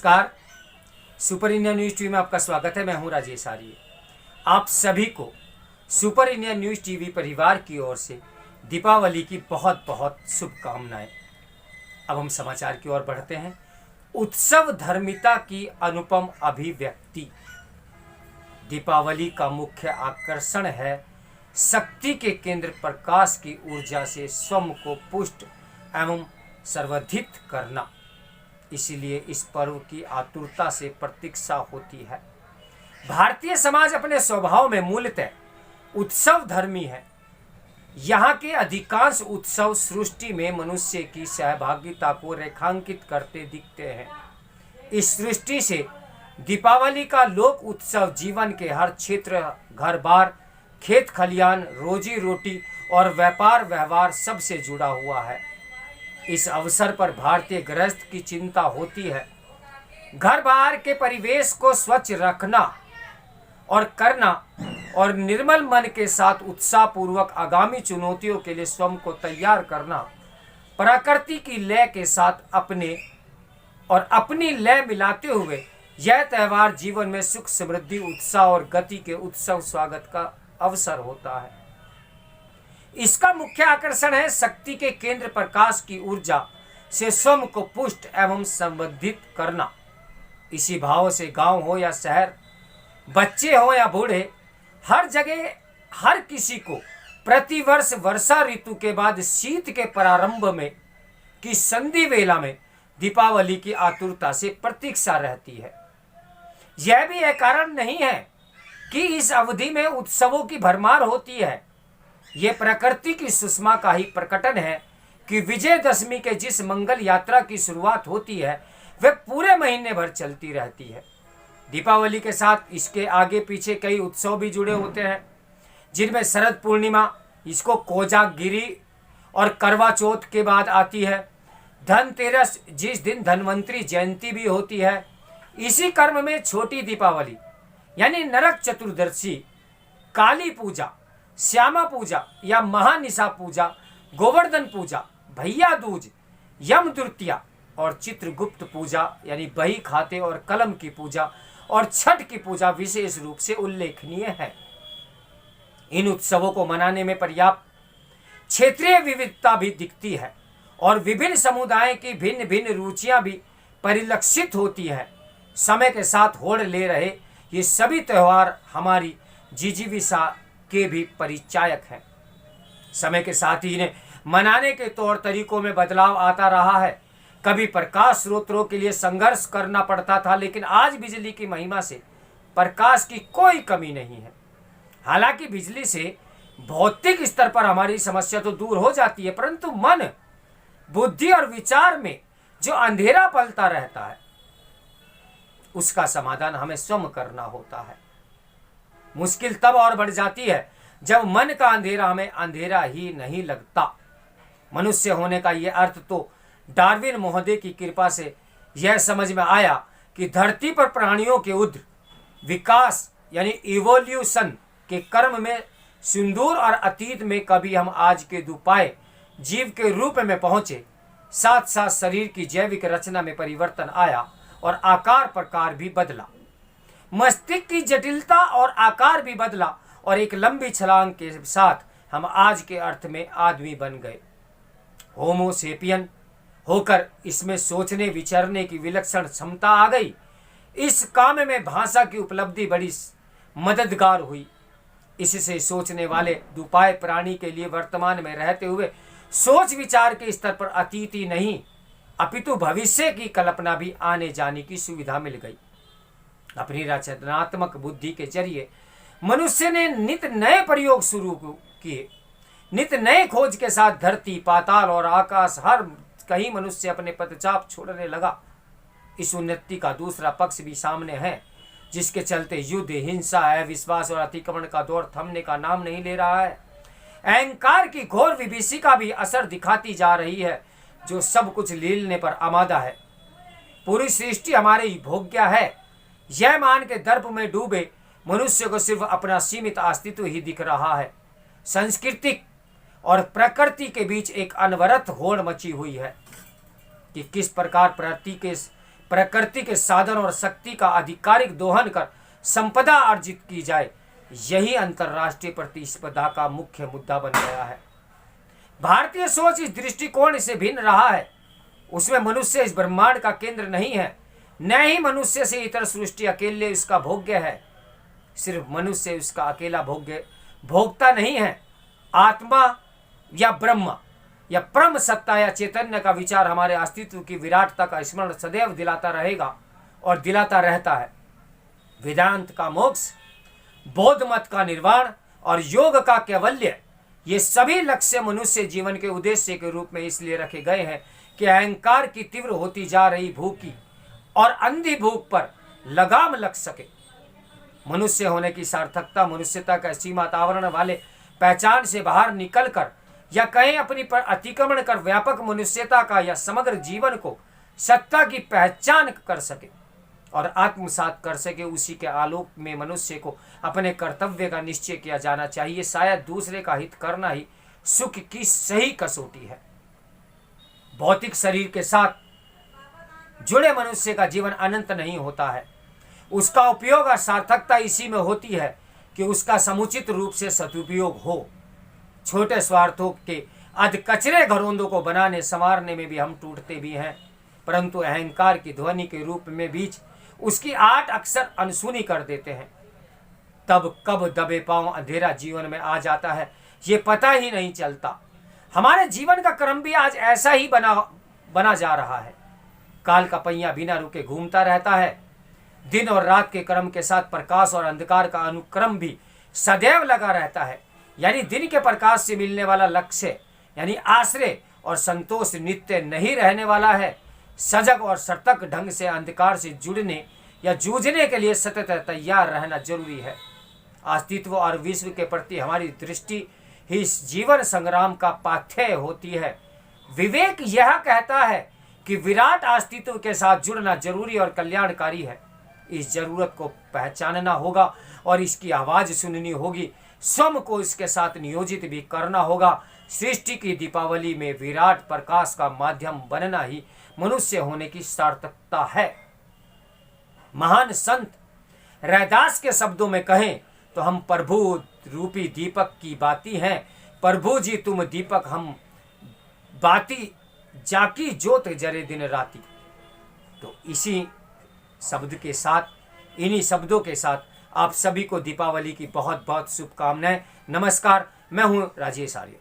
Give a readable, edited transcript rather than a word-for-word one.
नमस्कार। Super India news TV में आपका स्वागत है। मैं हूं राजेश आर्य। आप सभी को सुपर इंडिया न्यूज़ टीवी परिवार की ओर से दीपावली की बहुत बहुत शुभकामनाएं। अब हम समाचार की ओर बढ़ते हैं। उत्सव धर्मिता की अनुपम अभिव्यक्ति। दीपावली का मुख्य आकर्षण है शक्ति के केंद्र प्रकाश की ऊर्जा से स्वयं को पुष्ट एवं संवर्धित करना। इसीलिए इस पर्व की आतुरता से प्रतीक्षा होती है। भारतीय समाज अपने स्वभाव में मूलतः उत्सव धर्मी है। यहाँ के अधिकांश उत्सव सृष्टि में मनुष्य की सहभागिता को रेखांकित करते दिखते हैं। इस सृष्टि से दीपावली का लोक उत्सव जीवन के हर क्षेत्र, घर बार, खेत खलियान, रोजी रोटी और व्यापार व्यवहार सबसे जुड़ा हुआ है। इस अवसर पर भारतीय गृहस्थ की चिंता होती है घर बाहर के परिवेश को स्वच्छ रखना और करना और निर्मल मन के साथ उत्साह पूर्वक आगामी चुनौतियों के लिए स्वयं को तैयार करना। प्रकृति की लय के साथ अपनी लय मिलाते हुए यह त्यौहार जीवन में सुख, समृद्धि, उत्साह और गति के उत्सव स्वागत का अवसर होता है। इसका मुख्य आकर्षण है शक्ति के केंद्र प्रकाश की ऊर्जा से स्वयं को पुष्ट एवं संवर्धित करना। इसी भाव से गांव हो या शहर, बच्चे हो या बूढ़े, हर जगह हर किसी को प्रतिवर्ष वर्षा ऋतु के बाद शीत के प्रारंभ में की संधि वेला में दीपावली की आतुरता से प्रतीक्षा रहती है। यह भी एक कारण नहीं है कि इस अवधि में उत्सवों की भरमार होती है। ये प्रकृति की सुषमा का ही प्रकटन है कि विजयदशमी के जिस मंगल यात्रा की शुरुआत होती है वह पूरे महीने भर चलती रहती है। दीपावली के साथ इसके आगे पीछे कई उत्सव भी जुड़े होते हैं, जिनमें शरद पूर्णिमा, इसको कोजागिरी, और करवा चौथ के बाद आती है धनतेरस, जिस दिन धन्वंतरी जयंती भी होती है। इसी क्रम में छोटी दीपावली यानी नरक चतुर्दशी, काली पूजा, श्यामा पूजा या महानिशा पूजा, गोवर्धन पूजा, भैया दूज, यम तृतीया और चित्रगुप्त पूजा यानी बही खाते और कलम की पूजा और छठ की पूजा विशेष रूप से उल्लेखनीय है। इन उत्सवों को मनाने में पर्याप्त क्षेत्रीय विविधता भी दिखती है और विभिन्न समुदायों की भिन्न भिन्न रुचियां भी परिलक्षित होती हैं। समय के साथ होड़ ले रहे ये सभी त्यौहार हमारी जिजीविका के भी परिचायक हैं। समय के साथ ही इन्हें मनाने के तौर तरीकों में बदलाव आता रहा है। कभी प्रकाश स्रोतों के लिए संघर्ष करना पड़ता था, लेकिन आज बिजली की महिमा से प्रकाश की कोई कमी नहीं है। हालांकि बिजली से भौतिक स्तर पर हमारी समस्या तो दूर हो जाती है, परंतु मन, बुद्धि और विचार में जो अंधेरा पलता रहता है उसका समाधान हमें स्वयं करना होता है। मुश्किल तब और बढ़ जाती है जब मन का अंधेरा हमें अंधेरा ही नहीं लगता। मनुष्य होने का यह अर्थ तो डार्विन महोदय की कृपा से यह समझ में आया कि धरती पर प्राणियों के विकास यानी इवोल्यूशन के क्रम में सिंदूर और अतीत में कभी हम आज के दुपाए जीव के रूप में पहुंचे। साथ साथ शरीर की जैविक रचना में परिवर्तन आया और आकार प्रकार भी बदला। मस्तिष्क की जटिलता और आकार भी बदला और एक लंबी छलांग के साथ हम आज के अर्थ में आदमी बन गए। होमो सेपियन होकर इसमें सोचने विचारने की विलक्षण क्षमता आ गई। इस काम में भाषा की उपलब्धि बड़ी मददगार हुई। इससे सोचने वाले दुपाय प्राणी के लिए वर्तमान में रहते हुए सोच विचार के स्तर पर अतीत ही नहीं अपितु भविष्य की कल्पना भी आने जाने की सुविधा मिल गई। अपनी रचनात्मक बुद्धि के जरिए मनुष्य ने नित नए प्रयोग शुरू किए। नित नए खोज के साथ धरती, पाताल और आकाश हर कहीं मनुष्य अपने पदचाप छोड़ने लगा। इस उन्नति का दूसरा पक्ष भी सामने है, जिसके चलते युद्ध, हिंसा, अविश्वास और अतिक्रमण का दौर थमने का नाम नहीं ले रहा है। अहंकार की घोर विभीषिका भी असर दिखाती जा रही है, जो सब कुछ लीलने पर आमादा है। पूरी सृष्टि हमारी भोग्य है। यह मान के दर्प में डूबे मनुष्य को सिर्फ अपना सीमित अस्तित्व ही दिख रहा है। सांस्कृतिक और प्रकृति के बीच एक अनवरत होड़ मची हुई है कि किस प्रकार प्रकृति के साधन और शक्ति का आधिकारिक दोहन कर संपदा अर्जित की जाए, यही अंतर्राष्ट्रीय प्रतिस्पर्धा का मुख्य मुद्दा बन गया है। भारतीय सोच इस दृष्टिकोण से भिन्न रहा है। उसमें मनुष्य इस ब्रह्मांड का केंद्र नहीं है, न ही मनुष्य से इतर सृष्टि अकेले इसका भोग्य है। सिर्फ मनुष्य उसका अकेला भोगता नहीं है। आत्मा या ब्रह्म या परम सत्ता या चैतन्य का विचार हमारे अस्तित्व की विराटता का स्मरण सदैव दिलाता रहेगा और दिलाता रहता है। वेदांत का मोक्ष, बौद्ध मत का निर्वाण और योग का कैवल्य, ये सभी लक्ष्य मनुष्य जीवन के उद्देश्य के रूप में इसलिए रखे गए हैं कि अहंकार की तीव्र होती जा रही भूखी और अंधी भूख पर लगाम लग सके। मनुष्य होने की सार्थकता मनुष्यता का सीमित आवरण वाले पहचान से बाहर निकलकर या कहीं अपनी पर अतिक्रमण कर व्यापक मनुष्यता का या समग्र जीवन को सत्ता की पहचान कर सके और आत्मसात कर सके। उसी के आलोक में मनुष्य को अपने कर्तव्य का निश्चय किया जाना चाहिए। शायद दूसरे का हित करना ही सुख की सही कसौटी है। भौतिक शरीर के साथ जुड़े मनुष्य का जीवन अनंत नहीं होता है। उसका उपयोग और सार्थकता इसी में होती है कि उसका समुचित रूप से सदुपयोग हो। छोटे स्वार्थों के अधकचरे घरोंदों को बनाने संवारने में भी हम टूटते भी हैं, परंतु अहंकार की ध्वनि के रूप में बीच उसकी 8 अक्षर अनसुनी कर देते हैं। तब कब दबे पांव अंधेरा जीवन में आ जाता है ये पता ही नहीं चलता। हमारे जीवन का क्रम भी आज ऐसा ही बना जा रहा है। काल का पहिया बिना रुके घूमता रहता है। दिन और रात के क्रम के साथ प्रकाश और अंधकार का अनुक्रम भी सदैव लगा रहता है। यानी दिन के प्रकाश से मिलने वाला लक्ष्य यानी आश्रय और संतोष नित्य नहीं रहने वाला है। सजग और सतर्क ढंग से अंधकार से जुड़ने या जूझने के लिए सतत तैयार रहना जरूरी है। अस्तित्व और विश्व के प्रति हमारी दृष्टि ही इस जीवन संग्राम का पाथेय होती है। विवेक यह कहता है कि विराट अस्तित्व के साथ जुड़ना जरूरी और कल्याणकारी है। इस जरूरत को पहचानना होगा और इसकी आवाज सुननी होगी। स्वयं को इसके साथ नियोजित भी करना होगा। सृष्टि की दीपावली में विराट प्रकाश का माध्यम बनना ही मनुष्य होने की सार्थकता है। महान संत रैदास के शब्दों में कहें तो हम प्रभु रूपी दीपक की बाती हैं। प्रभु जी तुम दीपक, हम बाती जाकी ज्योत जरे दिन राती। तो इसी शब्द के साथ, इन्हीं शब्दों के साथ आप सभी को दीपावली की बहुत बहुत शुभकामनाएं। नमस्कार, मैं हूं राजेश आर्य।